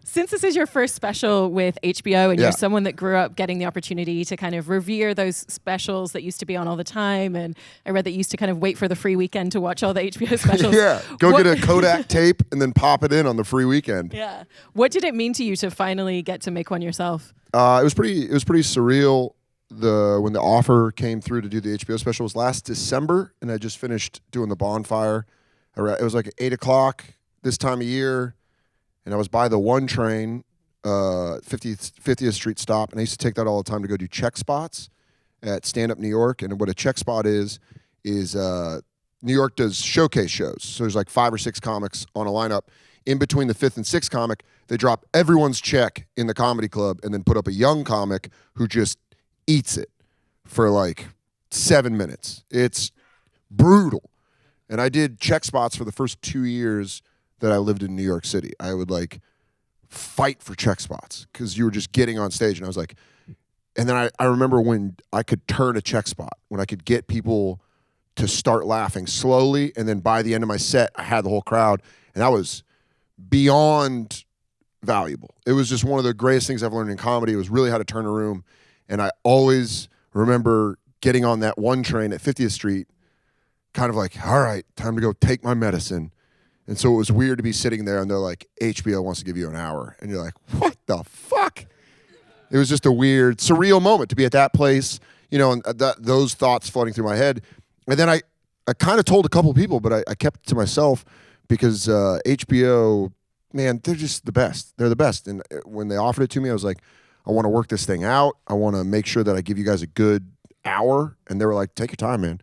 Since this is your first special with HBO and Yeah. you're someone that grew up getting the opportunity to kind of revere those specials that used to be on all the time, and I read that you used to kind of wait for the free weekend to watch all the HBO specials. Yeah, go get a Kodak tape and then pop it in on the free weekend. Yeah. What did it mean to you to finally get to make one yourself? It was pretty surreal. When the offer came through to do the HBO special was last December, and I just finished doing the Bonfire. It was like 8 o'clock this time of year, and I was by the 1 train, 50th Street stop, and I used to take that all the time to go do check spots at Stand Up New York. And what a check spot is New York does showcase shows. So there's like 5 or 6 comics on a lineup. In between the 5th and 6th comic, they drop everyone's check in the comedy club and then put up a young comic who just eats it for like 7 minutes. It's brutal. And I did check spots for the first 2 years that I lived in New York City. I would like fight for check spots because you were just getting on stage. And I was like, and then I remember when I could turn a check spot, when I could get people to start laughing slowly. And then by the end of my set, I had the whole crowd. And that was beyond valuable. It was just one of the greatest things I've learned in comedy. It was really how to turn a room. And I always remember getting on that 1 train at 50th Street, kind of like, all right, time to go take my medicine. And so it was weird to be sitting there and they're like, HBO wants to give you an hour. And you're like, what the fuck? It was just a weird, surreal moment to be at that place, and those thoughts flooding through my head. And then I kind of told a couple people, but I kept it to myself because HBO, man, they're just the best. They're the best. And when they offered it to me, I was like, I want to work this thing out. I want to make sure that I give you guys a good hour. And they were like, take your time, man.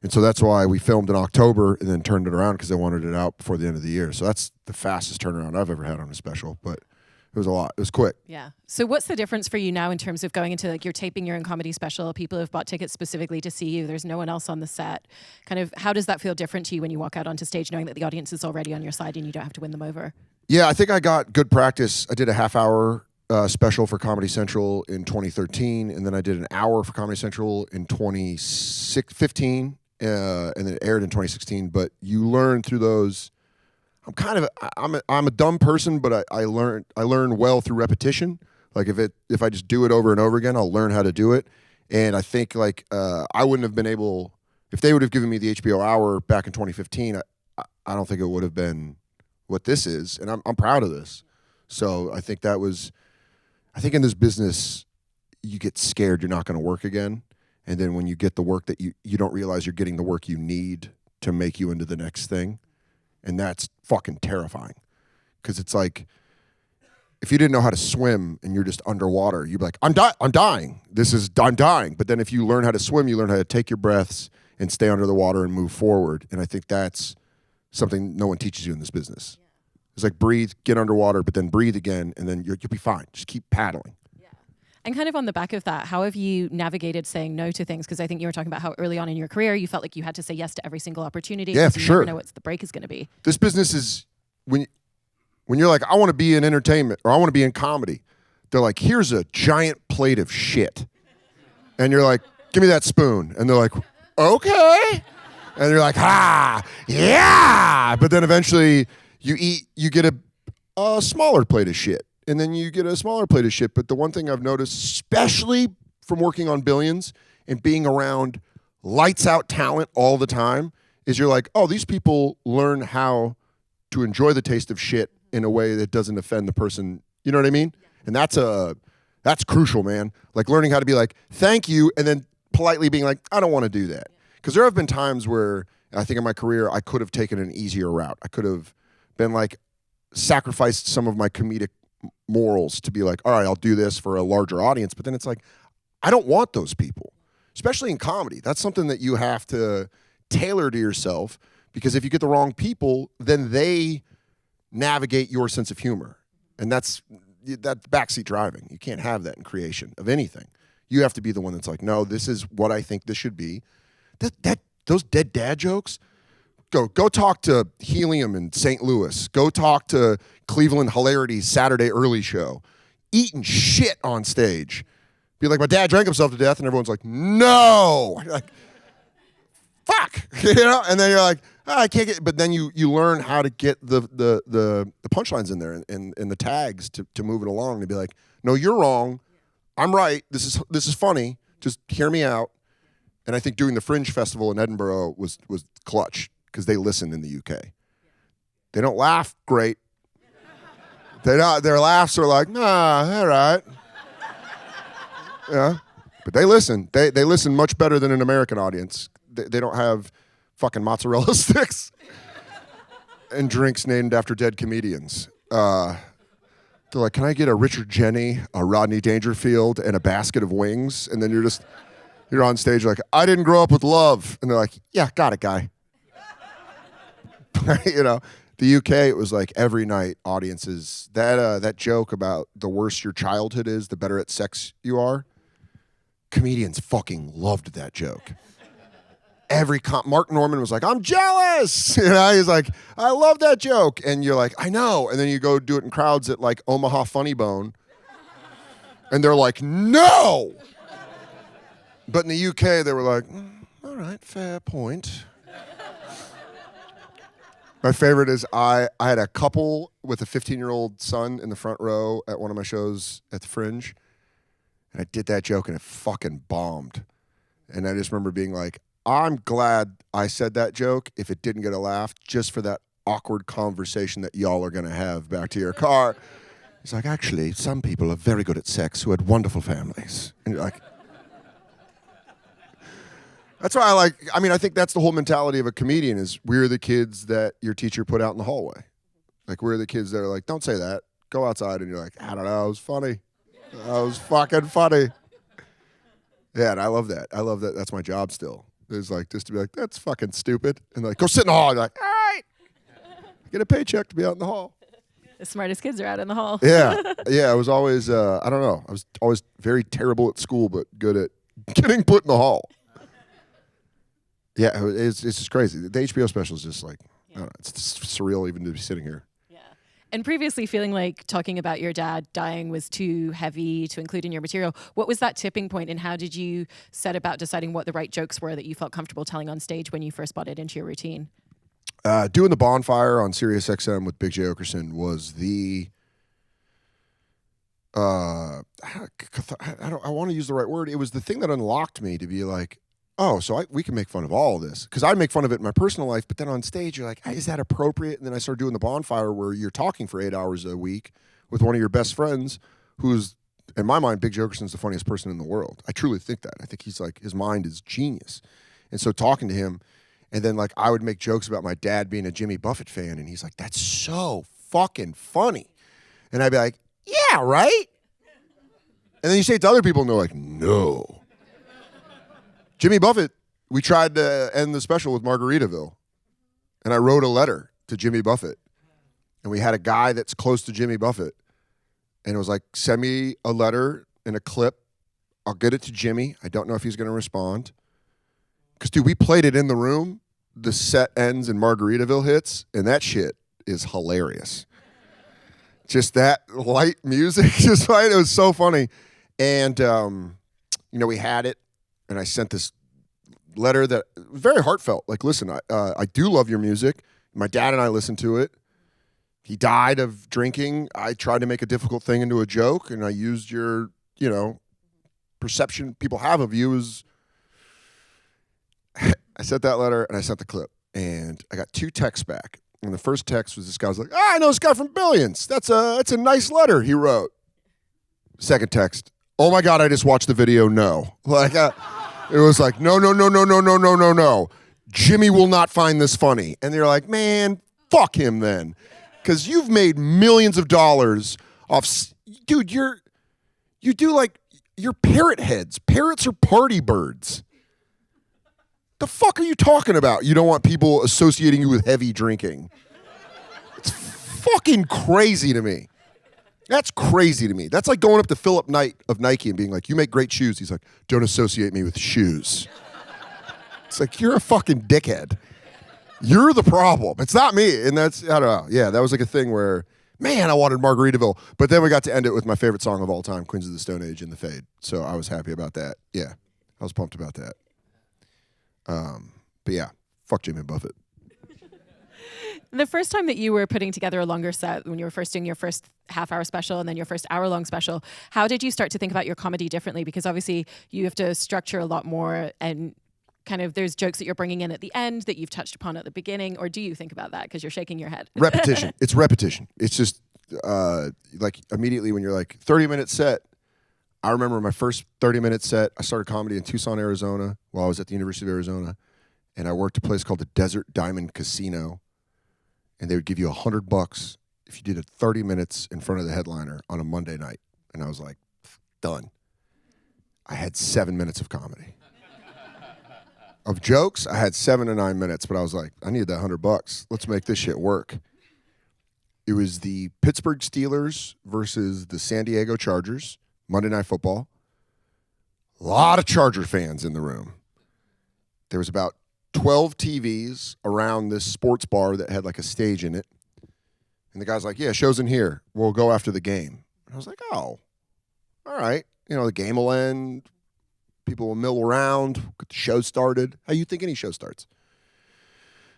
And so that's why we filmed in October and then turned it around because they wanted it out before the end of the year. So that's the fastest turnaround I've ever had on a special, but it was a lot. It was quick. Yeah. So what's the difference for you now in terms of going into like you're taping your own comedy special, people have bought tickets specifically to see you, there's no one else on the set. Kind of how does that feel different to you when you walk out onto stage knowing that the audience is already on your side and you don't have to win them over? Yeah, I think I got good practice. I did a half-hour special for Comedy Central in 2013, and then I did an hour for Comedy Central in 2015. And then it aired in 2016. But you learn through those. I'm a dumb person, but I learn well through repetition. Like if I just do it over and over again, I'll learn how to do it. And I think like I wouldn't have been able, if they would have given me the HBO hour back in 2015. I don't think it would have been what this is, and I'm proud of this. So I think in this business, you get scared you're not going to work again. And then when you get the work that you don't realize you're getting the work you need to make you into the next thing. And that's fucking terrifying. Because it's like, if you didn't know how to swim and you're just underwater, you'd be like, I'm dying. I'm dying. But then if you learn how to swim, you learn how to take your breaths and stay under the water and move forward. And I think that's something no one teaches you in this business. Yeah. It's like breathe, get underwater, but then breathe again, and then you'll be fine. Just keep paddling. And kind of on the back of that, how have you navigated saying no to things? Because I think you were talking about how early on in your career, you felt like you had to say yes to every single opportunity. Yeah, for you sure. never know what the break is going to be. This business is, when you're like, I want to be in entertainment or I want to be in comedy, they're like, here's a giant plate of shit. And you're like, give me that spoon. And they're like, okay. And you're like, yeah. But then eventually you get a smaller plate of shit. And then you get a smaller plate of shit. But the one thing I've noticed, especially from working on Billions and being around lights out talent all the time, is you're like, oh, these people learn how to enjoy the taste of shit in a way that doesn't offend the person. You know what I mean? And that's crucial, man. Like learning how to be like, thank you, and then politely being like, I don't want to do that. Because there have been times where I think in my career, I could have taken an easier route. I could have been like, sacrificed some of my comedic morals to be like, all right, I'll do this for a larger audience. But then it's like, I don't want those people, especially in comedy. That's something that you have to tailor to yourself, because if you get the wrong people, then they navigate your sense of humor. And that's backseat driving. You can't have that in creation of anything. You have to be the one that's like, no, this is what I think this should be. Those dead dad jokes, Go talk to Helium in St. Louis. Go talk to Cleveland Hilarity's Saturday Early Show. Eating shit on stage. Be like, my dad drank himself to death, and everyone's like, no. Like, fuck. fuck, you know? And then you're like, I can't get, but then you learn how to get the punchlines in there and the tags to move it along and be like, no, you're wrong. I'm right. This is funny. Just hear me out. And I think doing the Fringe Festival in Edinburgh was clutch because they listen in the UK. They don't laugh great. Their laughs are like, nah, all right. Yeah. But they listen. They listen much better than an American audience. They don't have fucking mozzarella sticks and drinks named after dead comedians. They're like, can I get a Richard Jeni, a Rodney Dangerfield, and a basket of wings? And then you're on stage like, I didn't grow up with love. And they're like, yeah, got it, guy. You know, the UK, it was like every night audiences, that joke about the worse your childhood is, the better at sex you are. Comedians fucking loved that joke. Mark Norman was like, I'm jealous. You know, he's like, I love that joke. And you're like, I know. And then you go do it in crowds at like Omaha Funny Bone. And they're like, no. But in the UK, they were like, all right, fair point. My favorite is I had a couple with a 15-year-old son in the front row at one of my shows at the Fringe. And I did that joke and it fucking bombed. And I just remember being like, I'm glad I said that joke if it didn't get a laugh, just for that awkward conversation that y'all are going to have back to your car. He's like, actually, some people are very good at sex who had wonderful families. And you're like... That's why I think that's the whole mentality of a comedian is we're the kids that your teacher put out in the hallway. Like, we're the kids that are like, don't say that. Go outside. And you're like, I don't know, it was funny. That was fucking funny. Yeah, and I love that. That's my job still. It's like, just to be like, that's fucking stupid. And they're like, go sit in the hall. And you're like, all right. Get a paycheck to be out in the hall. The smartest kids are out in the hall. Yeah, I was always, I don't know. I was always very terrible at school, but good at getting put in the hall. Yeah, it's just crazy. The HBO special is just like, I don't know, it's surreal even to be sitting here. Yeah. And previously feeling like talking about your dad dying was too heavy to include in your material. What was that tipping point and how did you set about deciding what the right jokes were that you felt comfortable telling on stage when you first brought it into your routine? Doing the Bonfire on Sirius XM with Big J Oakerson was the... I want to use the right word. It was the thing that unlocked me to be like, oh, so we can make fun of all of this. Because I make fun of it in my personal life, but then on stage, you're like, is that appropriate? And then I started doing the Bonfire where you're talking for 8 hours a week with one of your best friends who's, in my mind, Big J Oakerson's the funniest person in the world. I truly think that. I think he's like, his mind is genius. And so talking to him, and then like I would make jokes about my dad being a Jimmy Buffett fan, and he's like, that's so fucking funny. And I'd be like, yeah, right? And then you say it to other people, and they're like, no. Jimmy Buffett, we tried to end the special with Margaritaville. And I wrote a letter to Jimmy Buffett. And we had a guy that's close to Jimmy Buffett. And it was like, send me a letter and a clip. I'll get it to Jimmy. I don't know if he's going to respond. Because, dude, we played it in the room. The set ends and Margaritaville hits. And that shit is hilarious. Just that light music. Just right. It was so funny. And, we had it. And I sent this letter that very heartfelt. Like, listen, I do love your music. My dad and I listened to it. He died of drinking. I tried to make a difficult thing into a joke, and I used your, perception people have of you as... I sent that letter, and I sent the clip. And I got 2 texts back. And the first text was this guy was like, I know this guy from Billions. That's a nice letter he wrote. Second text, oh my God, I just watched the video, no. Like, it was like, no. Jimmy will not find this funny. And they're like, man, fuck him then. Because you've made millions of dollars off, dude, you do like, you're parrot heads. Parrots are party birds. The fuck are you talking about? You don't want people associating you with heavy drinking. It's fucking crazy to me. That's crazy to me. That's like going up to Philip Knight of Nike and being like, you make great shoes. He's like, don't associate me with shoes. It's like, you're a fucking dickhead. You're the problem. It's not me. And that's, I don't know. Yeah, that was like a thing where, man, I wanted Margaritaville. But then we got to end it with my favorite song of all time, Queens of the Stone Age and The Fade. So I was happy about that. Yeah, I was pumped about that. But yeah, Fuck Jimmy Buffett. The first time that you were putting together a longer set, when you were first doing your first half-hour special and then your first hour-long special, how did you start to think about your comedy differently? Because obviously you have to structure a lot more, and kind of there's jokes that you're bringing in at the end that you've touched upon at the beginning, or do you think about that because you're shaking your head? Repetition. It's repetition. It's just like immediately when you're like 30-minute set. I remember my first 30-minute set. I started comedy in Tucson, Arizona while I was at the University of Arizona, and I worked at a place called the Desert Diamond Casino. And they would give you $100 if you did it 30 minutes in front of the headliner on a Monday night. And I was like, done. I had 7 minutes of comedy. Of jokes, I had 7 to 9 minutes, but I was like, I need that $100. Let's make this shit work. It was the Pittsburgh Steelers versus the San Diego Chargers, Monday Night Football. A lot of Charger fans in the room. There was about 12 TVs around this sports bar that had like a stage in it. And the guy's like, yeah, show's in here. We'll go after the game. And I was like, oh, all right. You know, the game will end. People will mill around. Get the show started. How you think any show starts?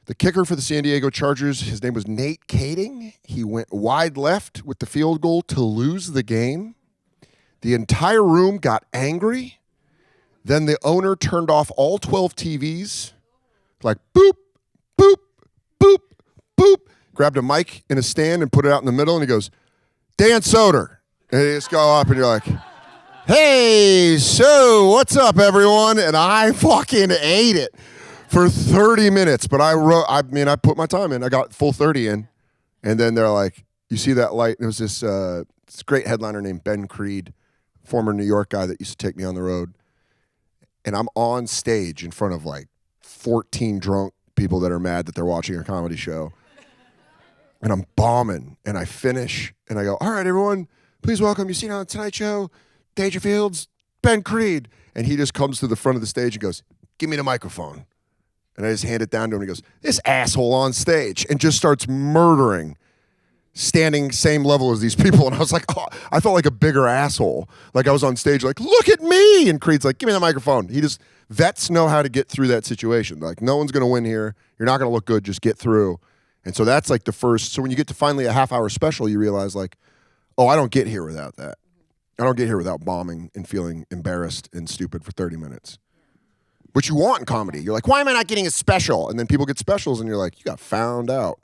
The kicker for the San Diego Chargers, his name was Nate Kading. He went wide left with the field goal to lose the game. The entire room got angry. Then the owner turned off all 12 TVs. Like, boop, boop, boop, boop. Grabbed a mic in a stand and put it out in the middle, and he goes, Dan Soder. And you just go up, and you're like, hey, so what's up, everyone? And I fucking ate it for 30 minutes. But I put my time in. I got full 30 in. And then they're like, you see that light? It was this great headliner named Ben Creed, former New York guy that used to take me on the road. And I'm on stage in front of like 14 drunk people that are mad that they're watching a comedy show. And I'm bombing. And I finish. And I go, all right, everyone, please welcome. You seen on the Tonight Show, Dangerfield's Ben Creed. And he just comes to the front of the stage and goes, give me the microphone. And I just hand it down to him. He goes, this asshole on stage. And just starts murdering, standing same level as these people. And I was like, oh, I felt like a bigger asshole. Like I was on stage like, look at me. And Creed's like, give me the microphone. Vets know how to get through that situation. Like, no one's going to win here. You're not going to look good. Just get through. And so that's like the first. So when you get to finally a half-hour special, you realize like, oh, I don't get here without that. I don't get here without bombing and feeling embarrassed and stupid for 30 minutes. Which you want in comedy. You're like, why am I not getting a special? And then people get specials, and you're like, you got found out.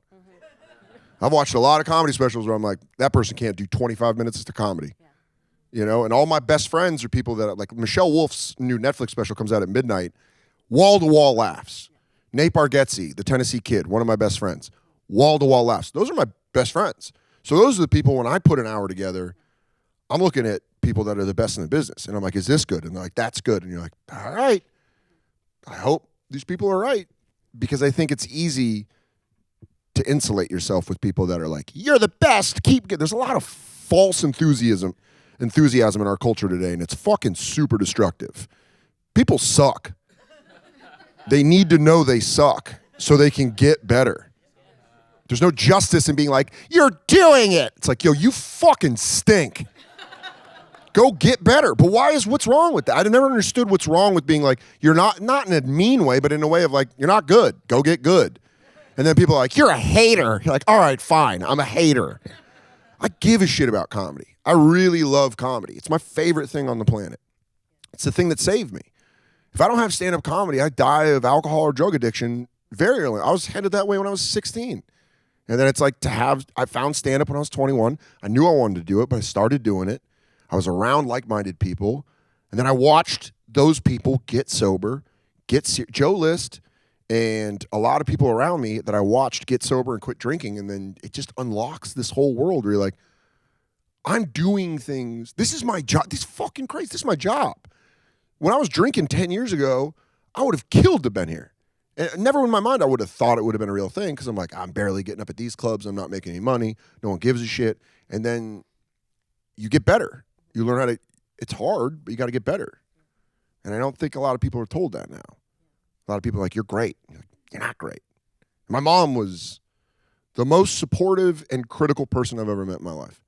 I've watched a lot of comedy specials where I'm like, that person can't do 25 minutes to comedy. You know, and all my best friends are people that, like, Michelle Wolf's new Netflix special comes out at midnight. Wall-to-wall laughs. Nate Bargatze, the Tennessee Kid, one of my best friends. Wall-to-wall laughs. Those are my best friends. So those are the people, when I put an hour together, I'm looking at people that are the best in the business. And I'm like, is this good? And they're like, that's good. And you're like, all right. I hope these people are right. Because I think it's easy to insulate yourself with people that are like, you're the best. Keep good. There's a lot of false enthusiasm in our culture today, and it's fucking super destructive. People suck. They need to know they suck so they can get better. There's no justice in being like, you're doing it. It's like, yo, you fucking stink. Go get better. But what's wrong with that? I never understood what's wrong with being like, you're not in a mean way, but in a way of like, you're not good. Go get good. And then people are like, you're a hater. You're like, all right, fine. I'm a hater. I give a shit about comedy. I really love comedy. It's my favorite thing on the planet. It's the thing that saved me. If I don't have stand-up comedy, I die of alcohol or drug addiction very early. I was headed that way when I was 16. And then it's like I found stand-up when I was 21. I knew I wanted to do it, but I started doing it. I was around like-minded people. And then I watched those people get sober, Joe List, and a lot of people around me that I watched get sober and quit drinking. And then it just unlocks this whole world where you're like, I'm doing things. This is my job. This is fucking crazy. This is my job. When I was drinking 10 years ago, I would have killed to been here. And never in my mind I would have thought it would have been a real thing because I'm like, I'm barely getting up at these clubs. I'm not making any money. No one gives a shit. And then you get better. You learn how to, it's hard, but you got to get better. And I don't think a lot of people are told that now. A lot of people are like, you're great. You're like, you're not great. My mom was the most supportive and critical person I've ever met in my life.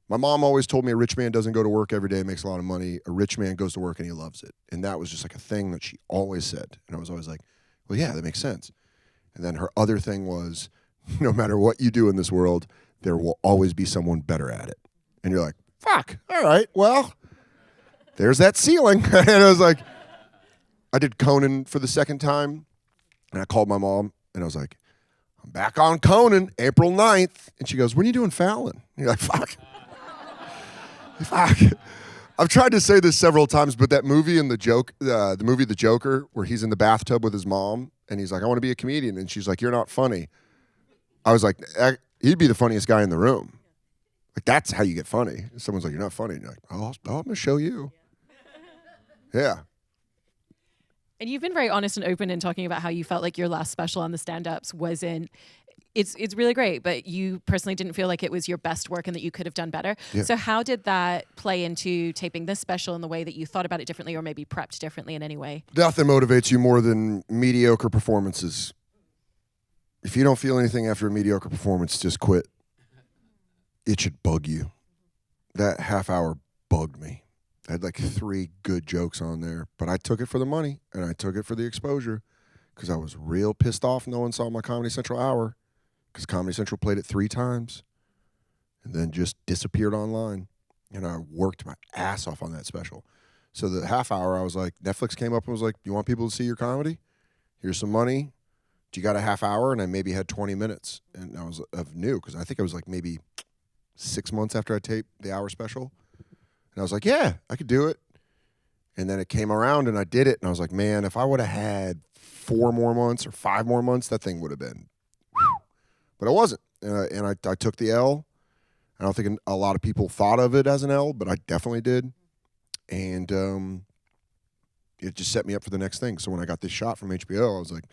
My mom always told me a rich man doesn't go to work every day and makes a lot of money. A rich man goes to work and he loves it. And that was just like a thing that she always said. And I was always like, Well, yeah, that makes sense. And then her other thing was, no matter what you do in this world, there will always be someone better at it. And you're like, fuck, all right, well, there's that ceiling. And I was like, I did Conan for the second time, and I called my mom, and I was like, I'm back on Conan, April 9th. And she goes, when are you doing Fallon? And you're like, fuck. Fuck. I've tried to say this several times, but that movie in the movie The Joker, where he's in the bathtub with his mom, and he's like, I want to be a comedian. And she's like, you're not funny. I was like, he'd be the funniest guy in the room. Like, that's how you get funny. Someone's like, you're not funny. And you're like, oh, I'm going to show you. Yeah. And you've been very honest and open in talking about how you felt like your last special on the stand-ups wasn't, it's really great, but you personally didn't feel like it was your best work and that you could have done better. Yeah. So how did that play into taping this special in the way that you thought about it differently or maybe prepped differently in any way? Nothing motivates you more than mediocre performances. If you don't feel anything after a mediocre performance, just quit. It should bug you. That half hour bugged me. I had like 3 good jokes on there, but I took it for the money and I took it for the exposure because I was real pissed off no one saw my Comedy Central hour because Comedy Central played it 3 times and then just disappeared online. And I worked my ass off on that special. So the half hour, I was like, Netflix came up and was like, you want people to see your comedy? Here's some money. Do you got a half hour? And I maybe had 20 minutes. And I was new because I think I was like maybe 6 months after I taped the hour special. And I was like, yeah, I could do it. And then it came around and I did it. And I was like, man, if I would have had 4 more months or 5 more months, that thing would have been. Whew. But it wasn't. And I took the L. I don't think a lot of people thought of it as an L, but I definitely did. And it just set me up for the next thing. So when I got this shot from HBO, I was like,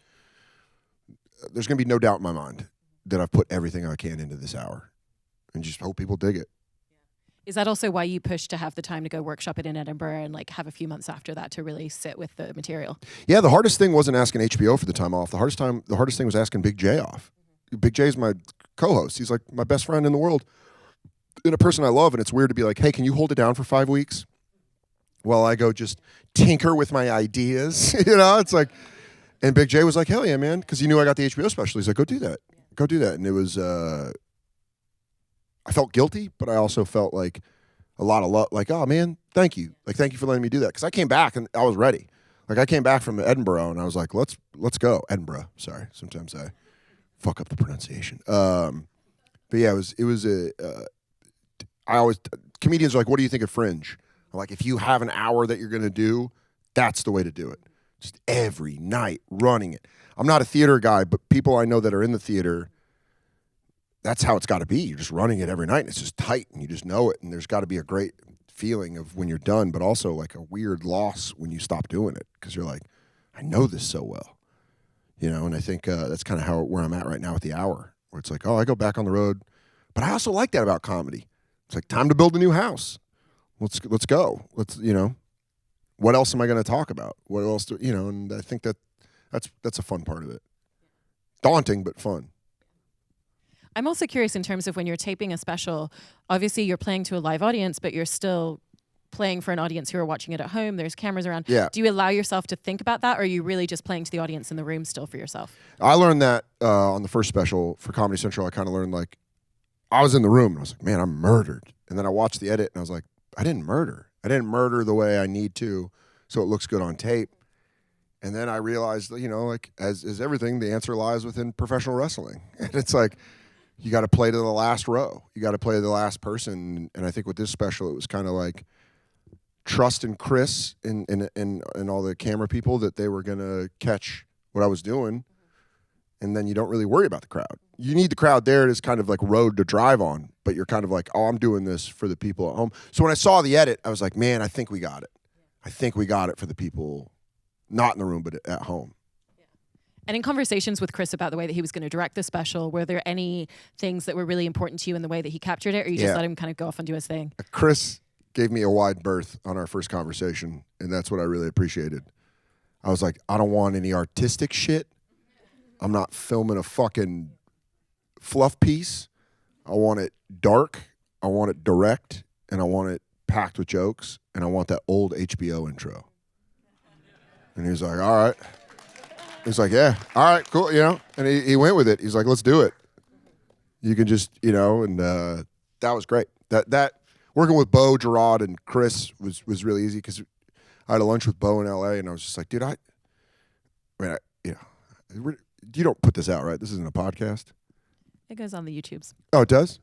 there's going to be no doubt in my mind that I've put everything I can into this hour. And just hope people dig it. Is that also why you pushed to have the time to go workshop it in Edinburgh and like have a few months after that to really sit with the material? Yeah, the hardest thing wasn't asking HBO for the time off. The hardest thing was asking Big J off. Big J's my co-host. He's like my best friend in the world and a person I love. And it's weird to be like, hey, can you hold it down for 5 weeks while I go just tinker with my ideas? You know, it's like, and Big J was like, hell yeah, man. Because he knew I got the HBO special. He's like, go do that. Go do that. And it was, I felt guilty, but I also felt like a lot of love. Like, oh man, thank you. Like, thank you for letting me do that. Because I came back and I was ready. Like, I came back from Edinburgh and I was like, let's go. Edinburgh. Sorry, sometimes I fuck up the pronunciation. But yeah, comedians are like, what do you think of Fringe? I'm like, if you have an hour that you're gonna do, that's the way to do it. Just every night running it. I'm not a theater guy, but people I know that are in the theater, that's how it's got to be. You're just running it every night, and it's just tight, and you just know it, and there's got to be a great feeling of when you're done, but also like a weird loss when you stop doing it, because you're like, I know this so well. You know, and I think that's kind of where I'm at right now with the hour, where it's like, oh, I go back on the road, but I also like that about comedy. It's like, time to build a new house. Let's go. What else am I going to talk about? What else and I think that's a fun part of it. Daunting, but fun. I'm also curious in terms of when you're taping a special, obviously you're playing to a live audience, but you're still playing for an audience who are watching it at home. There's cameras around. Yeah. Do you allow yourself to think about that, or are you really just playing to the audience in the room still for yourself? I learned that on the first special for Comedy Central. I kind of learned, like, I was in the room and I was like, man, I'm murdered. And then I watched the edit and I was like, I didn't murder. I didn't murder the way I need to, so it looks good on tape. And then I realized, like, as everything, the answer lies within professional wrestling. And it's like, you got to play to the last row. You got to play to the last person. And I think with this special, it was kind of like trust in Chris and all the camera people that they were going to catch what I was doing. And then you don't really worry about the crowd. You need the crowd there as kind of like road to drive on, but you're kind of like, oh, I'm doing this for the people at home. So when I saw the edit, I was like, man, I think we got it. I think we got it for the people not in the room, but at home. And in conversations with Chris about the way that he was going to direct the special, were there any things that were really important to you in the way that he captured it, or you just let him kind of go off and do his thing? Chris gave me a wide berth on our first conversation, and that's what I really appreciated. I was like, I don't want any artistic shit. I'm not filming a fucking fluff piece. I want it dark, I want it direct, and I want it packed with jokes, and I want that old HBO intro. And he was like, all right. He's like, yeah, all right, cool, and he went with it. He's like, let's do it. You can just, and that was great. That working with Bo, Jerrod, and Chris was really easy because I had a lunch with Bo in L.A. and I was just like, dude, you don't put this out, right? This isn't a podcast. It goes on the YouTubes. Oh, it does?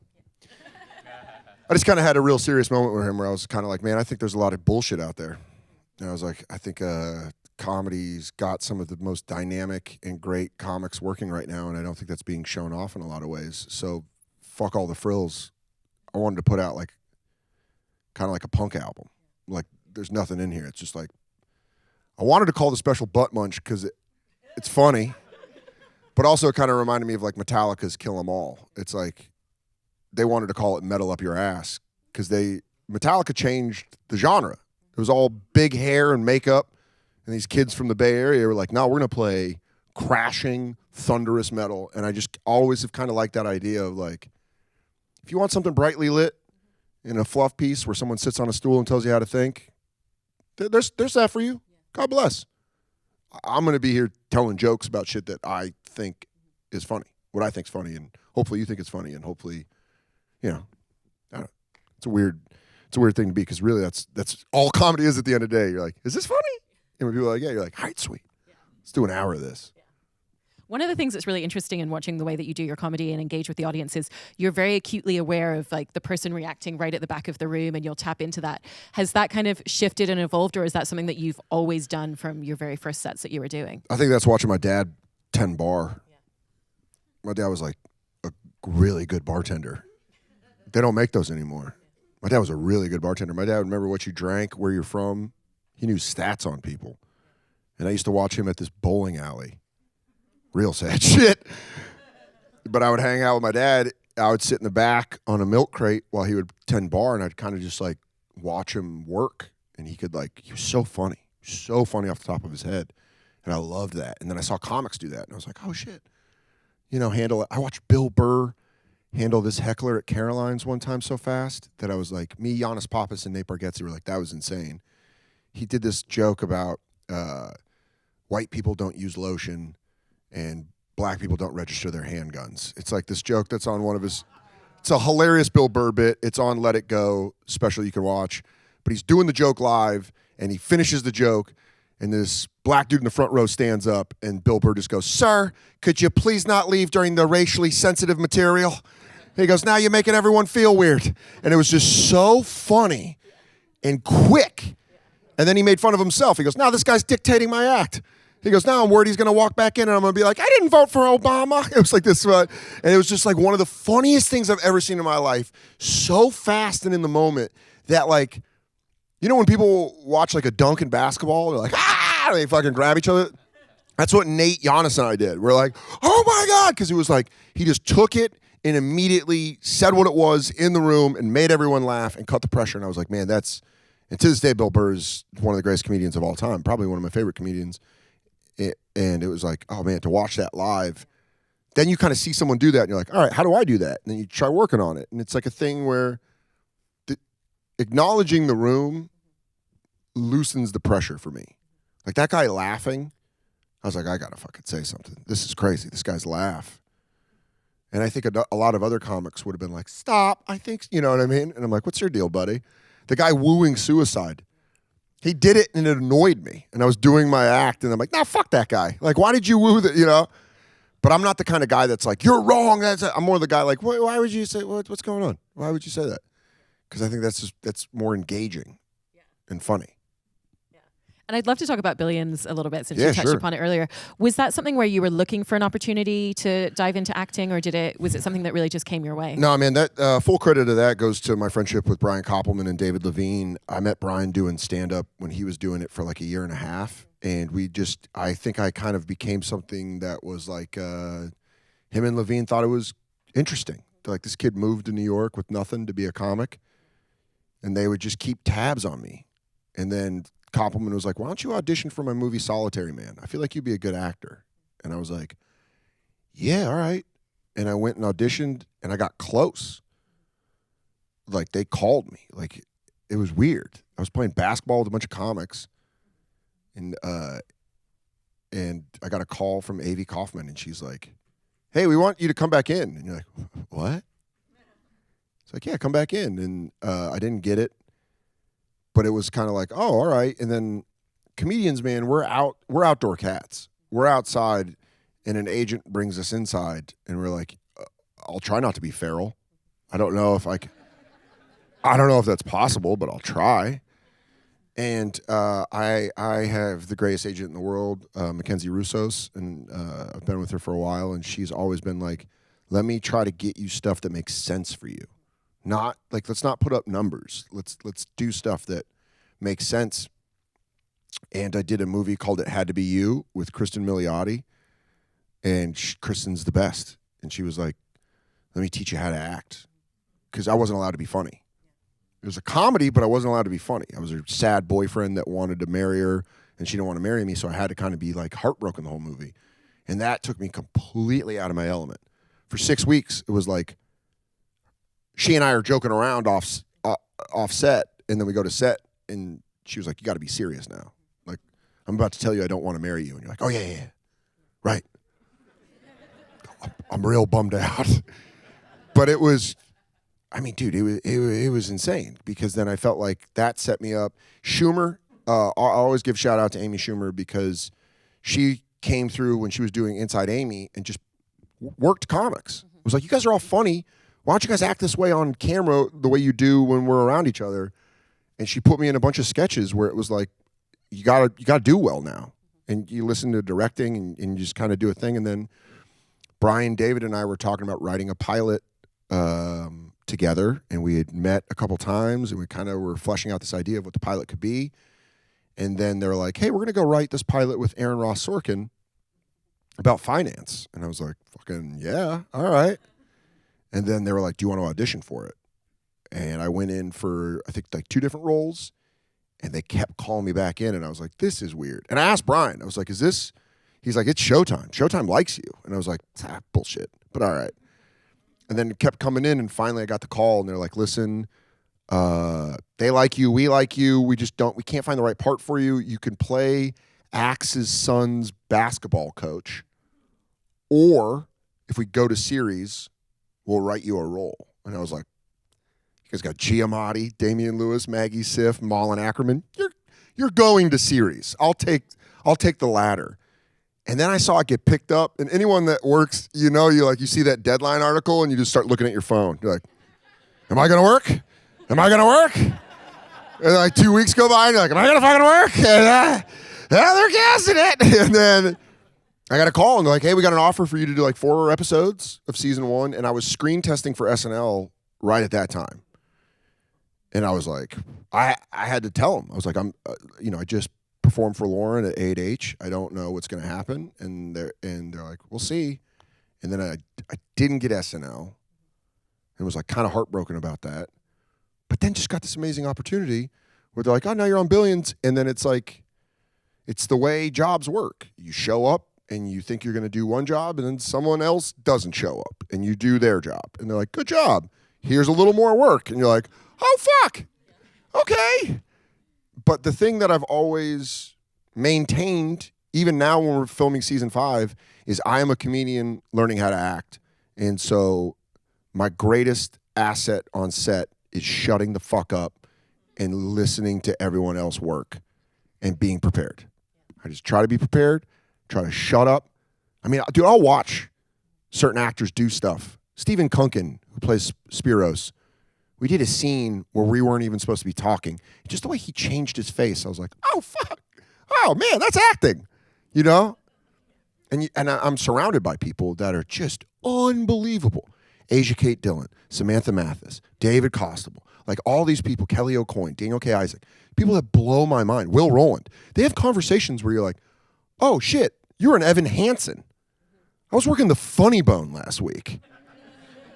I just kind of had a real serious moment with him where I was kind of like, man, I think there's a lot of bullshit out there. And I was like, I think comedy's got some of the most dynamic and great comics working right now, and I don't think that's being shown off in a lot of ways. So fuck all the frills. I wanted to put out kind of like a punk album. Like there's nothing in here. It's just like, I wanted to call the special Butt Munch because it's funny, but also it kind of reminded me of like Metallica's Kill 'Em All. It's like they wanted to call it Metal Up Your Ass because Metallica changed the genre. It was all big hair and makeup, and these kids from the Bay Area were like, no, we're going to play crashing, thunderous metal. And I just always have kind of liked that idea of like, if you want something brightly lit in a fluff piece where someone sits on a stool and tells you how to think, there's that for you. God bless. I'm going to be here telling jokes about shit that I think is funny, what I think's funny, and hopefully you think it's funny, and hopefully, I don't know. It's a weird thing to be because really that's all comedy is at the end of the day. You're like, is this funny? And when people are like, yeah, you're like, all right, sweet. Let's do an hour of this. One of the things that's really interesting in watching the way that you do your comedy and engage with the audience is you're very acutely aware of like the person reacting right at the back of the room, and you'll tap into that. Has that kind of shifted and evolved, or is that something that you've always done from your very first sets that you were doing? I think that's watching my dad 10 bar. Yeah. My dad was like a really good bartender. They don't make those anymore. My dad was a really good bartender. My dad would remember what you drank, where you're from. He knew stats on people. And I used to watch him at this bowling alley. Real sad shit. But I would hang out with my dad. I would sit in the back on a milk crate while he would 10 bar, and I'd kind of just like watch him work. And he was so funny off the top of his head. And I loved that. And then I saw comics do that, and I was like, oh shit. Handle it. I watched Bill Burr handle this heckler at Caroline's one time so fast that I was like, me, Giannis Pappas, and Nate Bargatze were like, that was insane. He did this joke about white people don't use lotion and black people don't register their handguns. It's like this joke that's on it's a hilarious Bill Burr bit. It's on Let It Go special you can watch. But he's doing the joke live, and he finishes the joke, and this black dude in the front row stands up, and Bill Burr just goes, sir, could you please not leave during the racially sensitive material? He goes, now you're making everyone feel weird. And it was just so funny and quick. And then he made fun of himself. He goes, now this guy's dictating my act. He goes, now I'm worried he's going to walk back in and I'm going to be like, I didn't vote for Obama. It was like this. And it was just like one of the funniest things I've ever seen in my life. So fast and in the moment that like, when people watch like a dunk in basketball, they're like, they fucking grab each other. That's what Nate, Giannis, and I did. We're like, oh my God. Because it was like, he just took it and immediately said what it was in the room and made everyone laugh and cut the pressure. And I was like, man, and to this day, Bill Burr is one of the greatest comedians of all time, probably one of my favorite comedians. And it was like, oh man, to watch that live, then you kind of see someone do that and you're like, all right, how do I do that? And then you try working on it. And it's like a thing where acknowledging the room loosens the pressure for me. Like that guy laughing, I was like, I gotta fucking say something. This is crazy. This guy's laugh. And I think a lot of other comics would have been like, stop, I think, you know what I mean? And I'm like, what's your deal, buddy? The guy wooing suicide. He did it and it annoyed me. And I was doing my act and I'm like, nah, fuck that guy. Like, why did you woo that, But I'm not the kind of guy that's like, you're wrong. I'm more the guy like, why would you say, what's going on? Why would you say that? Because I think that's more engaging and funny. And I'd love to talk about Billions a little bit since you touched upon it earlier. Was that something where you were looking for an opportunity to dive into acting, or was it something that really just came your way? No, man, that full credit of that goes to my friendship with Brian Koppelman and David Levine. I met Brian doing stand-up when he was doing it for like a year and a half. And I think I kind of became something that was like, him and Levine thought it was interesting. They're like, this kid moved to New York with nothing to be a comic. And they would just keep tabs on me. And then Koppelman was like, why don't you audition for my movie Solitary Man? I feel like you'd be a good actor. And I was like, yeah, all right. And I went and auditioned and I got close. Like they called me. Like it was weird. I was playing basketball with a bunch of comics. And And I got a call from A.V. Kaufman, and she's like, hey, we want you to come back in. And you're like, what? It's like, yeah, come back in. And I didn't get it, but it was kind of like, oh, all right. And then comedians, man, we're outdoor cats. We're outside, and an agent brings us inside, and we're like, I'll try not to be feral. I don't know if that's possible, but I'll try. And I have the greatest agent in the world, Mackenzie Russos, and I've been with her for a while, and she's always been like, let me try to get you stuff that makes sense for you. Not like, let's not put up numbers. Let's do stuff that makes sense. And I did a movie called It Had to Be You with Kristen Milioti, and Kristen's the best. And she was like, let me teach you how to act, because I wasn't allowed to be funny. It was a comedy, but I wasn't allowed to be funny. I was her sad boyfriend that wanted to marry her, and she didn't want to marry me, so I had to kind of be like heartbroken the whole movie. And that took me completely out of my element. For 6 weeks, it was like she and I are joking around off set, and then we go to set, and she was like, you got to be serious now. Like, I'm about to tell you I don't want to marry you. And you're like, oh, yeah. Right. I'm real bummed out. But it was... I mean, dude, it was insane, because then I felt like that set me up. Schumer, I always give shout out to Amy Schumer, because she came through when she was doing Inside Amy and just worked comics. It was like, you guys are all funny. Why don't you guys act this way on camera the way you do when we're around each other? And she put me in a bunch of sketches where it was like, you gotta do well now. And you listen to directing and you just kind of do a thing. And then Brian, David, and I were talking about writing a pilot together, and we had met a couple times, and we kind of were fleshing out this idea of what the pilot could be. And then they were like, hey, we're going to go write this pilot with Aaron Ross Sorkin about finance. And I was like, fucking yeah, all right. And then they were like, do you want to audition for it? And I went in for, I think, like 2 different roles, and they kept calling me back in, and I was like, this is weird. And I asked Brian, I was like, is this? He's like, it's Showtime. Showtime likes you. And I was like, bullshit, but all right. And then it kept coming in, and finally I got the call, and they're like, listen, they like you, we like you, we can't find the right part for you. You can play Axe's son's basketball coach, or if we go to Sirius, we'll write you a role. And I was like, you guys got Giamatti, Damian Lewis, Maggie Siff, Malin Ackerman. You're going to Sirius. I'll take the latter. And then I saw it get picked up, and anyone that works, you see that Deadline article, and you just start looking at your phone. You're like, am I going to work? Am I going to work? And like 2 weeks go by, and you're like, am I going to fucking work? And they're guessing it. And then I got a call, and they're like, hey, we got an offer for you to do like 4 episodes of season 1. And I was screen testing for SNL right at that time. And I was like, I had to tell them. I was like, I just performed for Lauren at A&H. I don't know what's going to happen. And they're like, we'll see. And then I didn't get SNL, and was like kind of heartbroken about that. But then just got this amazing opportunity where they're like, oh, now you're on Billions. And then it's like, it's the way jobs work. You show up and you think you're going to do one job, and then someone else doesn't show up and you do their job. And they're like, good job. Here's a little more work. And you're like, oh, fuck. Okay. But the thing that I've always maintained, even now when we're filming season 5, is I am a comedian learning how to act. And so my greatest asset on set is shutting the fuck up and listening to everyone else work and being prepared. I just try to be prepared, try to shut up. I mean, dude, I'll watch certain actors do stuff. Stephen Kunkin, who plays Spiros, we did a scene where we weren't even supposed to be talking. Just the way he changed his face, I was like, oh, fuck. Oh, man, that's acting, And I'm surrounded by people that are just unbelievable. Asia Kate Dillon, Samantha Mathis, David Costabile, like all these people, Kelly O'Coin, Daniel K. Isaac, people that blow my mind. Will Rowland. They have conversations where you're like, oh, shit, you're an Evan Hansen. I was working the Funny Bone last week.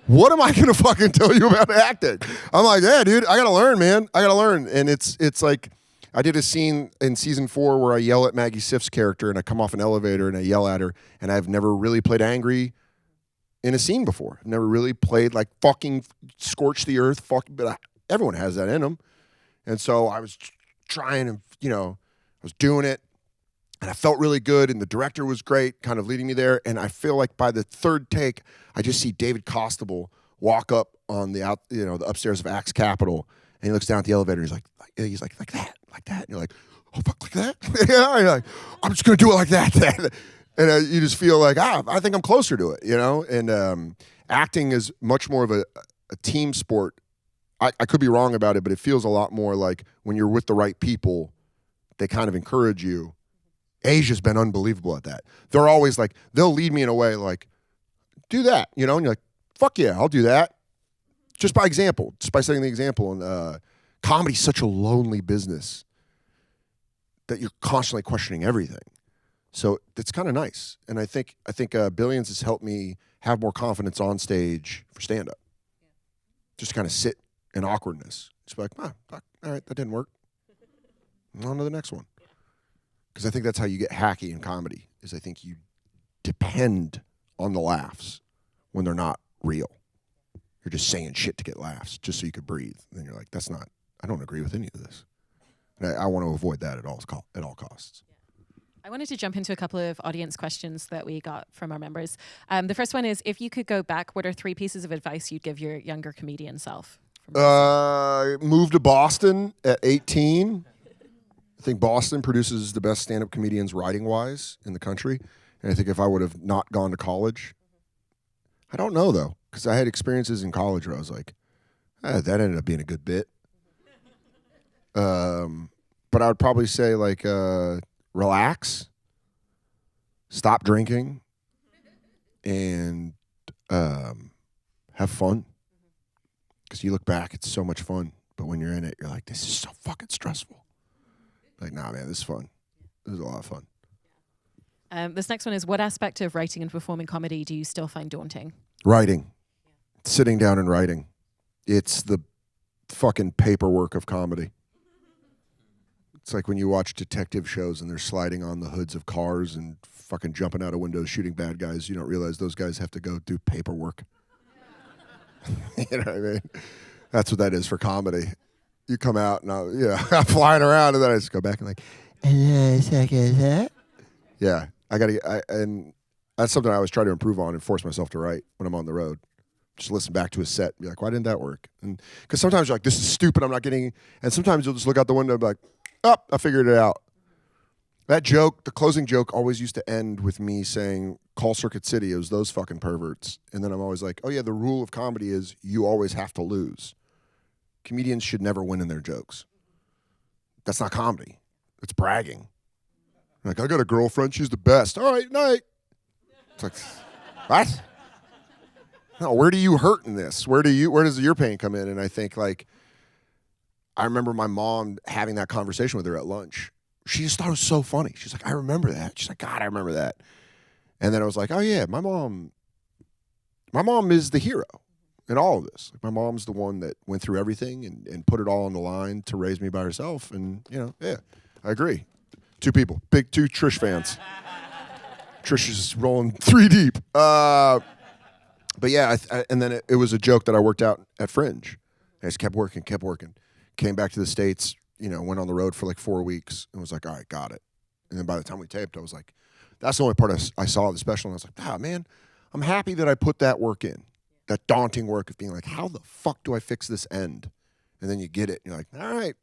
What am I going to fucking tell you about acting? I'm like, yeah, dude, I got to learn, man. I got to learn. And it's like, I did a scene in season 4 where I yell at Maggie Siff's character, and I come off an elevator and I yell at her, and I've never really played angry in a scene before. I've never really played like fucking scorch the earth, but everyone has that in them. And so I was trying, and I was doing it, And I felt really good, and the director was great, kind of leading me there. And I feel like by the third take, I just see David Costable walk up on the upstairs of Axe Capital, and he looks down at the elevator. He's like that. And you're like, oh fuck, like that? Yeah. And you're like, I'm just gonna do it like that. Then. And you just feel like, I think I'm closer to it, And acting is much more of a team sport. I could be wrong about it, but it feels a lot more like when you're with the right people, they kind of encourage you. Asia's been unbelievable at that. They're always like, they'll lead me in a way like, do that, and you're like, fuck yeah, I'll do that. Just by example, just by setting the example. And comedy's such a lonely business that you're constantly questioning everything. So it's kind of nice. And I think Billions has helped me have more confidence on stage for stand-up. Just kind of sit in awkwardness. Just be like, fuck, all right, that didn't work. On to the next one. Because I think that's how you get hacky in comedy, is I think you depend on the laughs when they're not real. You're just saying shit to get laughs, just so you could breathe. And then you're like, I don't agree with any of this. And I want to avoid that at all costs. I wanted to jump into a couple of audience questions that we got from our members. The first one is, if you could go back, what are 3 pieces of advice you'd give your younger comedian self? Moved to Boston at 18. I think Boston produces the best stand-up comedians writing-wise in the country. And I think if I would have not gone to college, I don't know, though, because I had experiences in college where I was like, that ended up being a good bit. But I would probably say, like, relax, stop drinking, and have fun. Because you look back, it's so much fun. But when you're in it, you're like, this is so fucking stressful. Like, nah, man, this is fun. This is a lot of fun. This next one is, what aspect of writing and performing comedy do you still find daunting? Writing. Sitting down and writing. It's the fucking paperwork of comedy. It's like when you watch detective shows and they're sliding on the hoods of cars and fucking jumping out of windows, shooting bad guys. You don't realize those guys have to go do paperwork. You know what I mean? That's what that is for comedy. You come out and I'm flying around, and then I just go back and like, yeah, and that's something I always try to improve on and force myself to write when I'm on the road. Just listen back to a set and be like, why didn't that work? And because sometimes you're like, this is stupid, I'm not getting, and sometimes you'll just look out the window and be like, I figured it out. That joke, the closing joke, always used to end with me saying, call Circuit City, it was those fucking perverts. And then I'm always like, oh yeah, the rule of comedy is you always have to lose. Comedians should never win in their jokes. That's not comedy. It's bragging. Like, I got a girlfriend, she's the best. All right, night. It's like, what? No, where do you hurt in this? Where does your pain come in? And I think, like, I remember my mom having that conversation with her at lunch. She just thought it was so funny. She's like, I remember that. She's like, God, I remember that. And then I was like, oh yeah, my mom is the hero in all of this. Like, my mom's the one that went through everything and put it all on the line to raise me by herself. And, yeah, I agree. 2 people, big 2 Trish fans. Trish is rolling 3 deep. But yeah, and then it was a joke that I worked out at Fringe. I just kept working. Came back to the States, went on the road for like 4 weeks and was like, all right, got it. And then by the time we taped, I was like, that's the only part I saw of the special. And I was like, man, I'm happy that I put that work in. That daunting work of being like, how the fuck do I fix this end? And then you get it. And you're like, all right.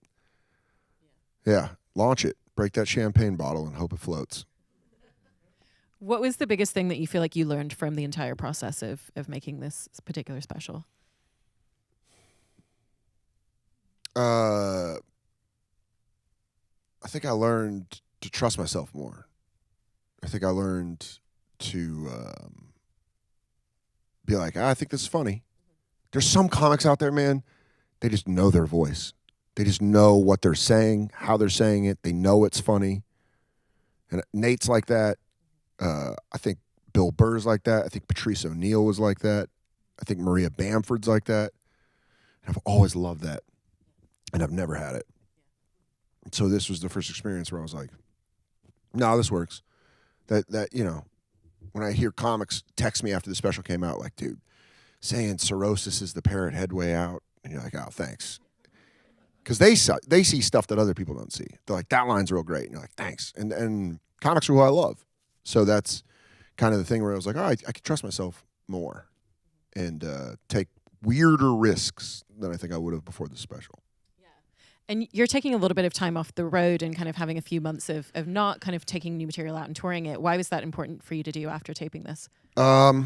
Yeah, launch it. Break that champagne bottle and hope it floats. What was the biggest thing that you feel like you learned from the entire process of making this particular special? I think I learned to trust myself more. I think I learned to be like, I think this is funny. There's some comics out there, man, they just know their voice. They just know what they're saying, how they're saying it. They know it's funny. And Nate's like that. I think Bill Burr's like that. I think Patrice O'Neill was like that. I think Maria Bamford's like that. And I've always loved that. And I've never had it. So this was the first experience where I was like, no, this works. That when I hear comics text me after the special came out, like, dude, saying cirrhosis is the parrot headway out. And you're like, oh, thanks. Because they see stuff that other people don't see. They're like, that line's real great. And you're like, thanks. And comics are who I love. So that's kind of the thing where I was like, I can trust myself more and take weirder risks than I think I would have before the special. And you're taking a little bit of time off the road and kind of having a few months of not kind of taking new material out and touring it. Why was that important for you to do after taping this? I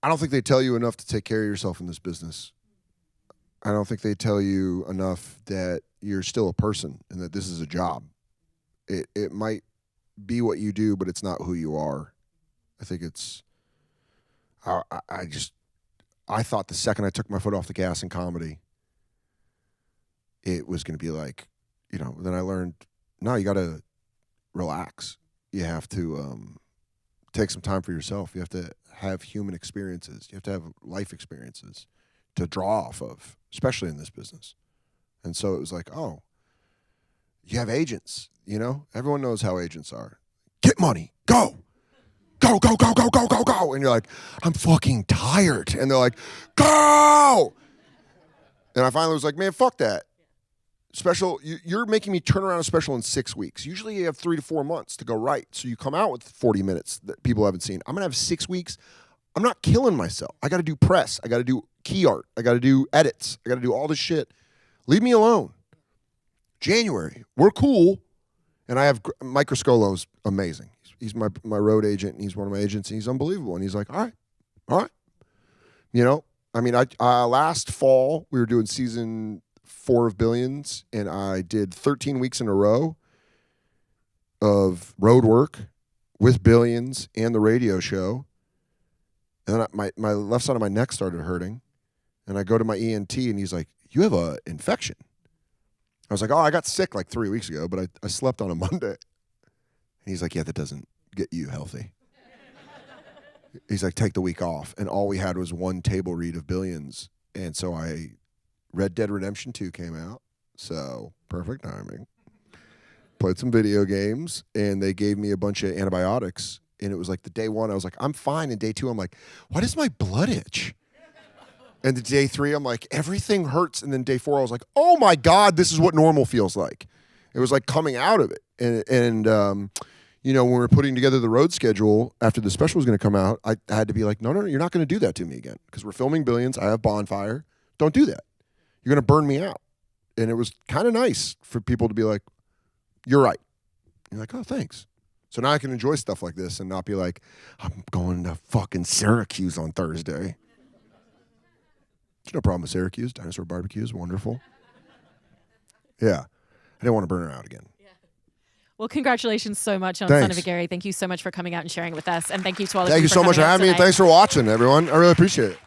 don't think they tell you enough to take care of yourself in this business. I don't think they tell you enough that you're still a person and that this is a job. It might be what you do, but it's not who you are. I think it's, I thought the second I took my foot off the gas in comedy, it was going to be like, then I learned, no, you got to relax. You have to take some time for yourself. You have to have human experiences. You have to have life experiences to draw off of, especially in this business. And so it was like, oh, you have agents, Everyone knows how agents are. Get money, go. Go, go, go, go, go, go, go. And you're like, I'm fucking tired. And they're like, go. And I finally was like, man, fuck that. Special, you're making me turn around a special in 6 weeks. Usually you have 3 to 4 months to go right. So you come out with 40 minutes that people haven't seen. I'm going to have 6 weeks. I'm not killing myself. I got to do press. I got to do key art. I got to do edits. I got to do all this shit. Leave me alone. January, we're cool. And I have Mike Riscolo's amazing. He's my road agent, and he's one of my agents, and he's unbelievable. And he's like, all right. I mean, last fall, we were doing season 4 of Billions, and I did 13 weeks in a row of road work with Billions and the radio show. And then my left side of my neck started hurting, and I go to my ENT, and he's like, you have an infection. I was like, oh, I got sick like 3 weeks ago, but I slept on a Monday. And he's like, yeah, that doesn't get you healthy. He's like, take the week off. And all we had was one table read of Billions. And so Red Dead Redemption 2 came out. So perfect timing. Played some video games, and they gave me a bunch of antibiotics. And it was like the day 1, I was like, I'm fine. And day 2, I'm like, why does my blood itch? And the day 3, I'm like, everything hurts. And then day 4, I was like, oh my God, this is what normal feels like. It was like coming out of it. And when we were putting together the road schedule after the special was going to come out, I had to be like, no, you're not going to do that to me again. Because we're filming Billions. I have Bonfire. Don't do that. You're going to burn me out. And it was kind of nice for people to be like, you're right. And you're like, oh, thanks. So now I can enjoy stuff like this and not be like, I'm going to fucking Syracuse on Thursday. There's no problem with Syracuse. Dinosaur barbecue is wonderful. Yeah. I didn't want to burn her out again. Yeah. Well, congratulations so much on Thanks. Son of a Gary. Thank you so much for coming out and sharing with us. And thank you to all of you. Thank you so much for having me. And thanks for watching, everyone. I really appreciate it.